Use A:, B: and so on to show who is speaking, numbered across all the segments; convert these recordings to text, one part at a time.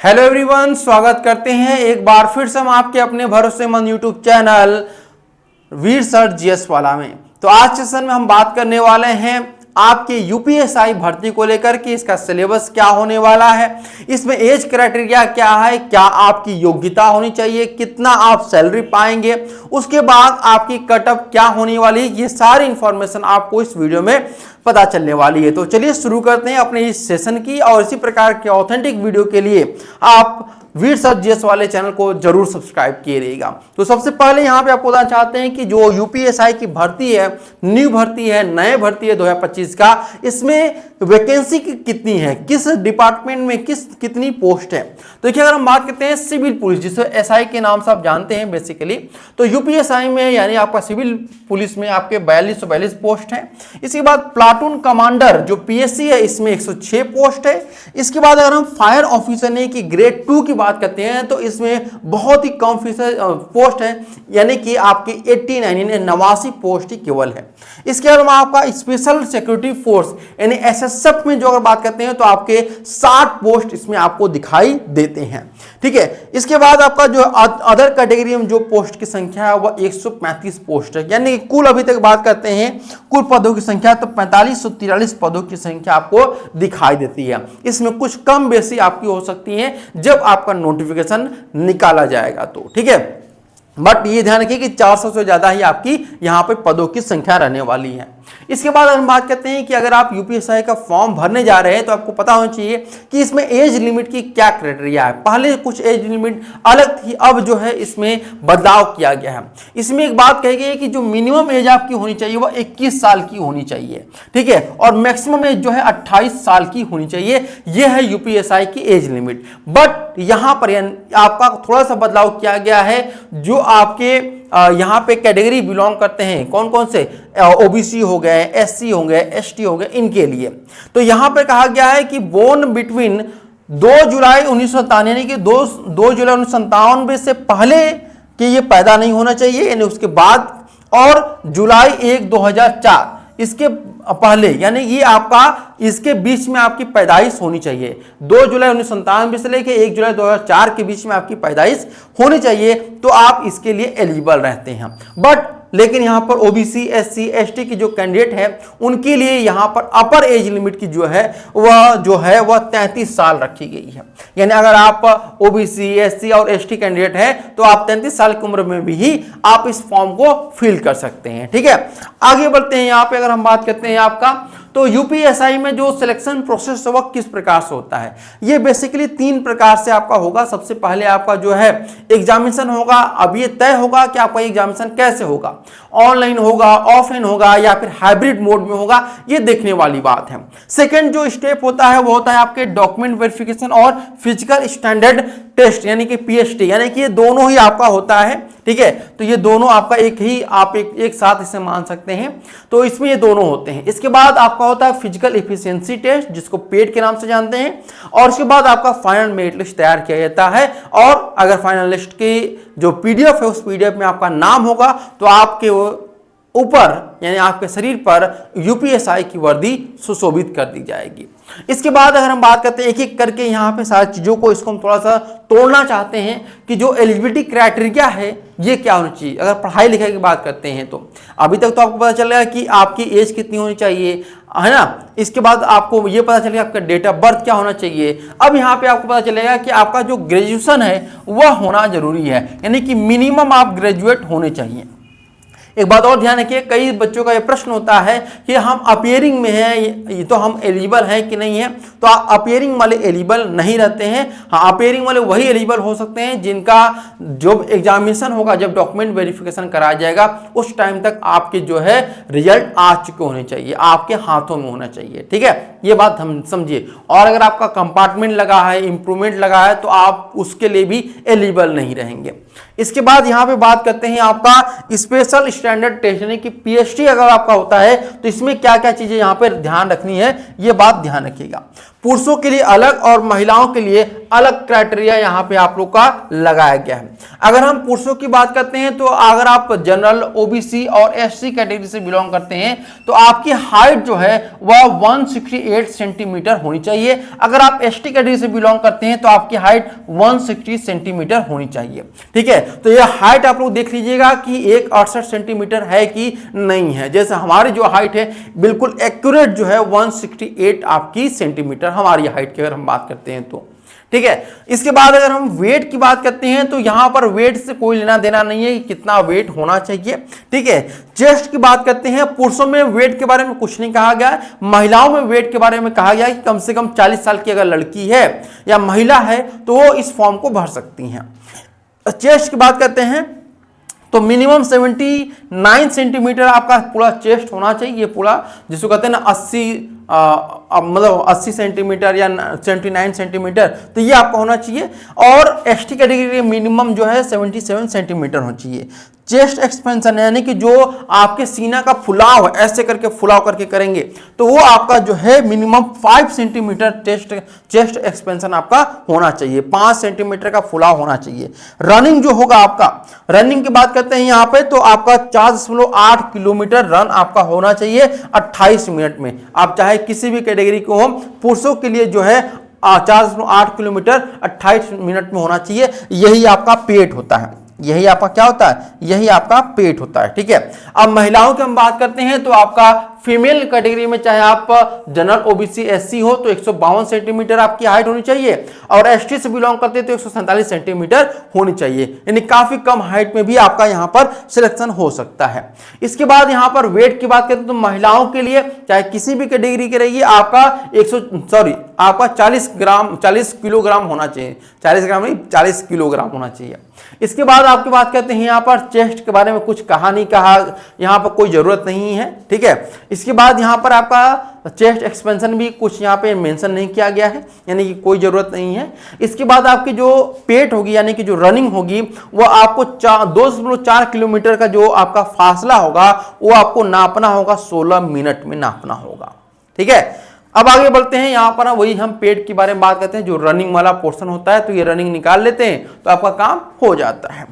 A: Hello everyone, स्वागत करते हैं एक बार फिर से हम आपके अपने भरोसेमंद यूट्यूब चैनल वीर सर जीएस वाला में। तो आज सेशन में हम बात करने वाले हैं आपके यूपीएसआई भर्ती को लेकर कि इसका सिलेबस क्या होने वाला है, इसमें एज क्राइटेरिया क्या है, क्या आपकी योग्यता होनी चाहिए, कितना आप सैलरी पाएंगे, उसके बाद आपकी कटअप क्या होने वाली है, ये सारी इंफॉर्मेशन आपको इस वीडियो में पता चलने वाली है। तो चलिए शुरू करते हैं अपने इस सेशन की, और इसी प्रकार के ऑथेंटिक वीडियो के लिए आप वीर सर जीएस वाले चैनल को जरूर सब्सक्राइब किए रहिएगा। तो सबसे पहले यहाँ पे आपको बताना चाहते हैं कि जो यूपीएसआई की भर्ती है, न्यू भर्ती है, नए भर्ती है 2025 का, इसमें वैकेंसी कितनी है, किस डिपार्टमेंट में कितनी पोस्ट है। तो देखिए, अगर हम बात करते हैं सिविल पुलिस, जिसे एसआई के नाम से आप जानते हैं बेसिकली, तो यूपीएसआई में यानी आपका सिविल पुलिस में आपके 4242 पोस्ट है। इसके बाद प्लाटून कमांडर जो पीएससी है, इसमें 106 पोस्ट है। इसके बाद अगर हम फायर ऑफिसर ने की ग्रेड 2 की बात करते हैं तो इसमें बहुत ही कम पोस्ट है, यानी कि आपकी 89 पोस्ट ही केवल है। इसके अलावा आपका स्पेशल सिक्योरिटी फोर्स यानी एसएसएफ में जो अगर बात करते हैं तो आपके 60 पोस्ट इसमें आपको दिखाई देते हैं। ठीक है, इसके बाद आपका जो अदर कैटेगरी में जो पोस्ट की संख्या है वह 135 पोस्ट है, यानी कुल अभी तक बात करते हैं कुल पदों की संख्या तो 4543 पदों की संख्या आपको दिखाई देती है। इसमें कुछ कम बेसी आपकी हो सकती है जब आपका नोटिफिकेशन निकाला जाएगा तो। ठीक है, बट ये ध्यान रखिए कि 400 से ज्यादा ही आपकी यहां पे पदों की संख्या रहने वाली है। इसके बाद हम बात करते हैं कि अगर आप यूपीएसआई का फॉर्म भरने जा रहे हैं तो आपको पता होना चाहिए कि इसमें एज लिमिट की क्या क्राइटेरिया है। पहले कुछ एज लिमिट अलग थी, अब जो है इसमें बदलाव किया गया है। इसमें एक बात कही गई है कि जो मिनिमम एज आपकी होनी चाहिए वह 21 साल की होनी चाहिए। ठीक है, और मैक्सिमम एज जो है 28 साल की होनी चाहिए। यह है यूपीएसआई की एज लिमिट। बट यहां पर आपका थोड़ा सा बदलाव किया गया है, जो आपके यहाँ पे कैटेगरी बिलोंग करते हैं, कौन कौन से, ओबीसी हो गए, एससी हो गए, एसटी हो गए, इनके लिए। तो यहाँ पे कहा गया है कि बोर्न बिटवीन 2 जुलाई 1997 यानी कि 2 जुलाई 1997 से पहले कि ये पैदा नहीं होना चाहिए, यानी उसके बाद, और जुलाई 1 2004 इसके पहले, यानी ये आपका इसके बीच में आपकी पैदाइश होनी चाहिए। 2 जुलाई 1997 से लेकर 1 जुलाई 2004 के बीच में आपकी पैदाइश होनी चाहिए, तो आप इसके लिए एलिजिबल रहते हैं। बट लेकिन यहाँ पर ओबीसी, एससी, एसटी की जो कैंडिडेट है उनके लिए यहाँ पर अपर एज लिमिट की जो है वह 33 साल रखी गई है। यानी अगर आप ओबीसी, एससी और एसटी कैंडिडेट है तो आप 33 साल की उम्र में भी आप इस फॉर्म को फिल कर सकते हैं। ठीक है, आगे बढ़ते हैं। यहाँ पे अगर हम बात करते हैं आपका, तो यूपीएसआई में जो सिलेक्शन प्रोसेस है वह किस प्रकार से होता है। ये बेसिकली 3 प्रकार से आपका होगा। सबसे पहले आपका जो है एग्जामिनेशन होगा। अब ये तय होगा कि आपका एग्जामिनेशन कैसे होगा, ऑनलाइन होगा, ऑफलाइन होगा या फिर हाइब्रिड मोड में होगा, ये देखने वाली बात है। सेकंड जो स्टेप होता है वो होता है आपके डॉक्यूमेंट वेरिफिकेशन और फिजिकल स्टैंडर्ड टेस्ट यानी कि पीएसटी, यानी कि ये दोनों ही आपका होता है। ठीक है, तो ये दोनों आपका एक साथ इसे मान सकते हैं। तो इसमें ये दोनों होते हैं। इसके बाद आपका होता है फिजिकल एफिशिएंसी टेस्ट, जिसको पेट के नाम से जानते हैं, और उसके बाद आपका फाइनल मेरिट लिस्ट तैयार किया जाता है। और अगर फाइनल लिस्ट की जो पीडीएफ है उस पीडीएफ में आपका नाम होगा तो आपके ऊपर यानी आपके शरीर पर यूपीएसआई की वर्दी सुशोभित कर दी जाएगी। इसके बाद अगर हम बात करते हैं एक एक करके यहाँ पे सारी चीजों को, इसको हम थोड़ा सा तोड़ना चाहते हैं कि जो एलिजिबिलिटी क्राइटेरिया है ये क्या होनी चाहिए। अगर पढ़ाई लिखाई की बात करते हैं तो अभी तक तो आपको पता चल गया कि आपकी एज कितनी होनी चाहिए, है ना। इसके बाद आपको ये पता चलेगा आपका डेट ऑफ बर्थ क्या होना चाहिए। अब यहाँ पे आपको पता चलेगा कि आपका जो ग्रेजुएशन है वह होना जरूरी है, यानी कि मिनिमम आप ग्रेजुएट होने चाहिए। एक बात और ध्यान रखिए, कई बच्चों का यह प्रश्न होता है कि हम अपीयरिंग में हैं तो हम एलिजिबल हैं कि नहीं है। तो अपीयरिंग वाले एलिजिबल नहीं रहते हैं। हाँ, अपीयरिंग वाले वही एलिजिबल हो सकते हैं जिनका जब एग्जामिनेशन होगा, जब डॉक्यूमेंट वेरिफिकेशन कराया जाएगा उस टाइम तक आपके जो है रिजल्ट आ चुके होने चाहिए, आपके हाथों में होना चाहिए। ठीक है, ये बात हम समझिए। और अगर आपका कंपार्टमेंट लगा है, इंप्रूवमेंट लगा है, तो आप उसके लिए भी एलिजिबल नहीं रहेंगे। इसके बाद यहाँ पे बात करते हैं आपका स्पेशल स्टैंडर्ड टेस्ट यानी कि पीएसटी अगर आपका होता है तो इसमें क्या क्या चीजें यहाँ पे ध्यान रखनी है, ये बात ध्यान रखिएगा। पुरुषों के लिए अलग और महिलाओं के लिए अलग क्राइटेरिया यहाँ पे आप लोग का लगाया गया है। अगर हम पुरुषों की बात करते हैं तो अगर आप जनरल, ओबीसी और एससी कैटेगरी से बिलोंग करते हैं तो आपकी हाइट जो है वह 168 सेंटीमीटर होनी चाहिए। अगर आप एसटी कैटेगरी से बिलोंग करते हैं तो आपकी हाइट 160 सेंटीमीटर होनी चाहिए। ठीक है, तो यह हाइट आप लोग देख लीजिएगा कि 168 सेंटीमीटर है कि नहीं है। जैसे हमारी जो हाइट है बिल्कुल एक्यूरेट जो है 168 आपकी सेंटीमीटर हमारी हाइट की अगर हम बात करते हैं तो। ठीक है, इसके बाद अगर हम वेट की बात करते हैं तो यहां पर वेट से कोई लेना देना नहीं है कि कितना वेट होना चाहिए। ठीक है, चेस्ट की बात करते हैं, पुरुषों में वेट के बारे में कुछ नहीं कहा गया है, महिलाओं में वेट के बारे में कहा गया है कि कम से कम 40 साल की अगर लड़की है या महिला है तो वो इस फॉर्म को भर सकती हैं। चेस्ट की बात करते हैं तो मिनिमम 79 सेंटीमीटर आपका पूरा चेस्ट होना चाहिए। ये पूरा जिसको कहते हैं ना 80 सेंटीमीटर या 79 सेंटीमीटर, तो ये आपका होना चाहिए। और एसटी कैटेगरी मिनिमम जो है 77 सेंटीमीटर होना चाहिए। चेस्ट एक्सपेंशन यानी कि जो आपके सीना का फुलाव है, ऐसे करके फुलाव करके करेंगे तो वो आपका जो है मिनिमम 5 सेंटीमीटर चेस्ट एक्सपेंशन आपका होना चाहिए, 5 सेंटीमीटर का फुलाव होना चाहिए। रनिंग जो होगा आपका, रनिंग की बात करते हैं यहाँ पे तो आपका 4.8 किलोमीटर रन आपका होना चाहिए 28 मिनट में। आप चाहे किसी भी कैटेगरी को हो, पुरुषों के लिए जो है 4.8 किलोमीटर 28 मिनट में होना चाहिए। यही आपका पेट होता है, यही आपका क्या होता है, यही आपका पेट होता है। ठीक है, अब महिलाओं की हम बात करते हैं तो आपका फीमेल कैटेगरी में चाहे आप जनरल, ओबीसी, एससी हो तो 152 सेंटीमीटर आपकी हाइट होनी चाहिए और एसटी से बिलोंग करते हैं तो 147 सेंटीमीटर होनी चाहिए, यानी काफी कम हाइट में भी आपका यहां पर सिलेक्शन हो सकता है। इसके बाद यहां पर वेट की बात करें तो महिलाओं के लिए चाहे किसी भी कैटेगरी के रहिए आपका 40 किलोग्राम होना चाहिए, 40 ग्राम नहीं 40 किलोग्राम होना चाहिए। इसके बाद आपकी बात करते हैं यहाँ पर चेस्ट के बारे में कुछ कहा नहीं, कहा यहाँ पर कोई जरूरत नहीं है। ठीक है, इसके बाद यहाँ पर आपका चेस्ट एक्सपेंशन भी कुछ यहाँ पे मेंशन नहीं किया गया है, यानी कि कोई जरूरत नहीं है। इसके बाद आपकी जो पेट होगी यानी कि जो रनिंग होगी वो आपको 2.4 किलोमीटर का जो आपका फासला होगा वो आपको नापना होगा, 16 मिनट में नापना होगा। ठीक है, अब आगे बढ़ते हैं। यहाँ पर वही हम पेट के बारे में बात करते हैं, जो रनिंग वाला पोर्शन होता है तो ये रनिंग निकाल लेते हैं तो आपका काम हो जाता है।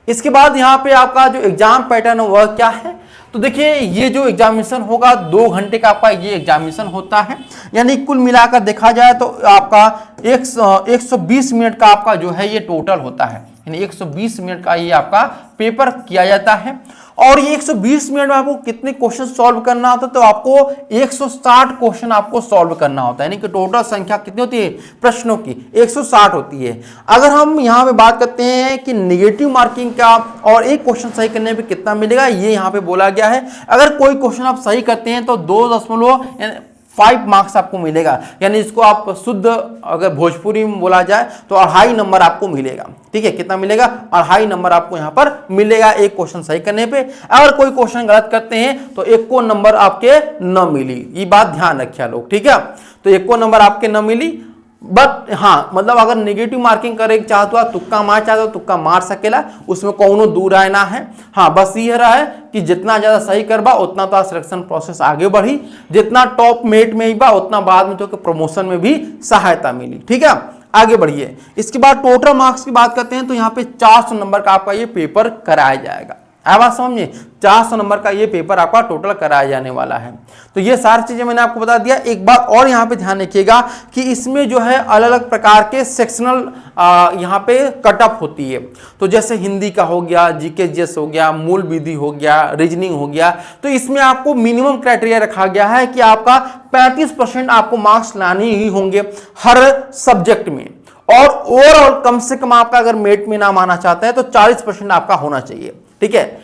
A: इसके बाद यहाँ पे आपका जो एग्जाम पैटर्न है वह क्या है, तो देखिए ये जो एग्जामिनेशन होगा 2 घंटे का आपका ये एग्जामिनेशन होता है, यानी कुल मिलाकर देखा जाए तो आपका 120 मिनट का आपका जो है ये टोटल होता है, यानी 120 मिनट का ये आपका पेपर किया जाता है। और ये 120 मिनट में आपको कितने क्वेश्चन सॉल्व करना होता है, तो आपको 160 क्वेश्चन आपको सॉल्व करना होता है, यानी कि टोटल संख्या कितनी होती है प्रश्नों की 160 होती है। अगर हम यहाँ पे बात करते हैं कि नेगेटिव मार्किंग का और एक क्वेश्चन सही करने पे कितना मिलेगा, ये यहाँ पे बोला गया है। अगर कोई क्वेश्चन आप सही करते हैं तो 2.5 मार्क्स आपको मिलेगा, यानी इसको आप शुद्ध अगर भोजपुरी में बोला जाए तो 2.5 नंबर आपको मिलेगा। ठीक है, कितना मिलेगा, 2.5 नंबर आपको यहाँ पर मिलेगा एक क्वेश्चन सही करने पे। अगर कोई क्वेश्चन गलत करते हैं तो 1 नंबर आपके न मिली, ये बात ध्यान रखिए लोग। ठीक है, तो 1 नंबर आपके न मिली, बट हाँ मतलब अगर नेगेटिव मार्किंग करे चाहते हो, तुक्का मार चाहते हो तुक्का मार सकेला, उसमें कोनो दूर राय ना है। हाँ बस ये रहा है कि जितना ज्यादा सही करबा उतना तो सिलेक्शन प्रोसेस आगे बढ़ी, जितना टॉप मेट में ही बा उतना बाद में तो प्रमोशन में भी सहायता मिली। ठीक है, आगे बढ़िए। इसके बाद टोटल मार्क्स की बात करते हैं तो यहाँ पे 400 नंबर का आपका ये पेपर कराया जाएगा। है बात समझिए, 400 नंबर का ये पेपर आपका टोटल कराया जाने वाला है। तो ये सारी चीजें मैंने आपको बता दिया। एक बात और यहाँ पे ध्यान रखिएगा कि इसमें जो है अलग अलग प्रकार के सेक्शनल यहाँ पे कटअप होती है। तो जैसे हिंदी का हो गया, जीके जीएस हो गया, मूल विधि हो गया, रीजनिंग हो गया, तो इसमें आपको मिनिमम क्राइटेरिया रखा गया है कि आपका 35% आपको मार्क्स लाने ही होंगे हर सब्जेक्ट में, और ओवरऑल कम से कम आपका अगर मेट में नाम आना चाहता है तो 40% आपका होना चाहिए। ठीक है,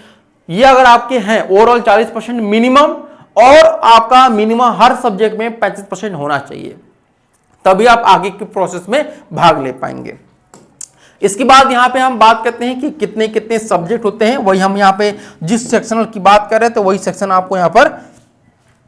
A: ये अगर आपके हैं ओवरऑल 40% मिनिमम, और आपका मिनिमम हर सब्जेक्ट में 35% होना चाहिए, तभी आप आगे के प्रोसेस में भाग ले पाएंगे। इसके बाद यहां पे हम बात करते हैं कि कितने कितने सब्जेक्ट होते हैं। वही हम यहां पे जिस सेक्शनल की बात कर रहे हैं तो वही सेक्शन आपको यहां पर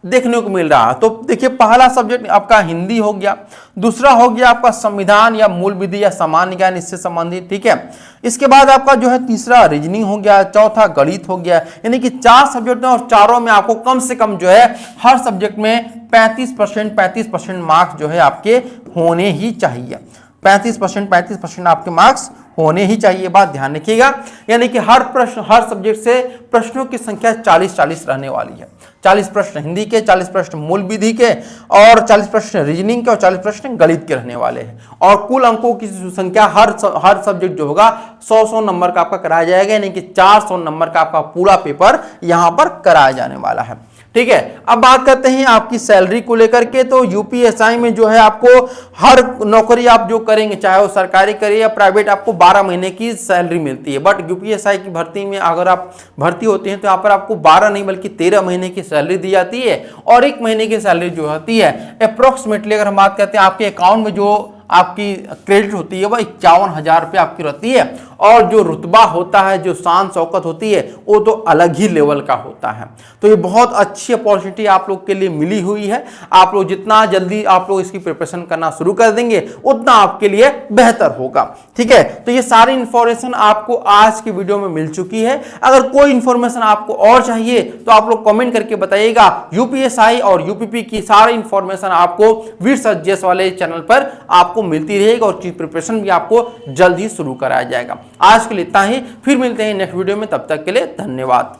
A: देखने को मिल रहा है। तो देखिए पहला सब्जेक्ट आपका हिंदी हो गया, दूसरा हो गया आपका संविधान या मूल विधि या सामान्य ज्ञान इससे संबंधित। ठीक है, इसके बाद आपका जो है तीसरा रीजनिंग हो गया, चौथा गणित हो गया, यानी कि 4 सब्जेक्ट में और चारों में आपको कम से कम जो है हर सब्जेक्ट में 35% मार्क्स जो है आपके होने ही चाहिए। 35% आपके मार्क्स होने ही चाहिए, बात ध्यान रखिएगा। यानी कि हर प्रश्न, हर सब्जेक्ट से प्रश्नों की संख्या 40-40 रहने वाली है। 40 प्रश्न हिंदी के, 40 प्रश्न मूल विधि के, और 40 प्रश्न रीजनिंग के, और 40 प्रश्न गणित के रहने वाले हैं। और कुल अंकों की संख्या हर सब्जेक्ट जो होगा 100-100 नंबर का आपका कराया जाएगा, यानी कि 400 नंबर का आपका पूरा पेपर यहां पर कराया जाने वाला है। ठीक है, अब बात करते हैं आपकी सैलरी को लेकर के। तो यूपीएसआई में जो है आपको हर नौकरी आप जो करेंगे, चाहे वो सरकारी करिए या प्राइवेट, आपको 12 महीने की सैलरी मिलती है। बट यूपीएसआई की भर्ती में अगर आप भर्ती होते हैं तो यहाँ पर आपको 12 नहीं बल्कि 13 महीने की सैलरी दी जाती है। और 1 महीने की सैलरी जो होती है अप्रोक्सीमेटली, अगर हम बात करते हैं आपके अकाउंट में जो आपकी क्रेडिट होती है वह 51,000 रुपये आपकी रहती है। और जो रुतबा होता है, जो शान शौकत होती है, वो तो अलग ही लेवल का होता है। तो ये बहुत अच्छी अपॉर्चुनिटी आप लोग के लिए मिली हुई है। आप लोग जितना जल्दी आप लोग इसकी प्रिपरेशन करना शुरू कर देंगे उतना आपके लिए बेहतर होगा। ठीक है, तो ये सारी इंफॉर्मेशन आपको आज की वीडियो में मिल चुकी है। अगर कोई इंफॉर्मेशन आपको और चाहिए तो आप लोग कमेंट करके बताइएगा। यूपीएसआई और यूपीपी की सारी इंफॉर्मेशन आपको वीर सर जीएस वाले चैनल पर आपको मिलती रहेगी और प्रिपरेशन भी आपको जल्द ही शुरू कराया जाएगा। आज के लिए इतना ही, फिर मिलते हैं नेक्स्ट वीडियो में, तब तक के लिए धन्यवाद।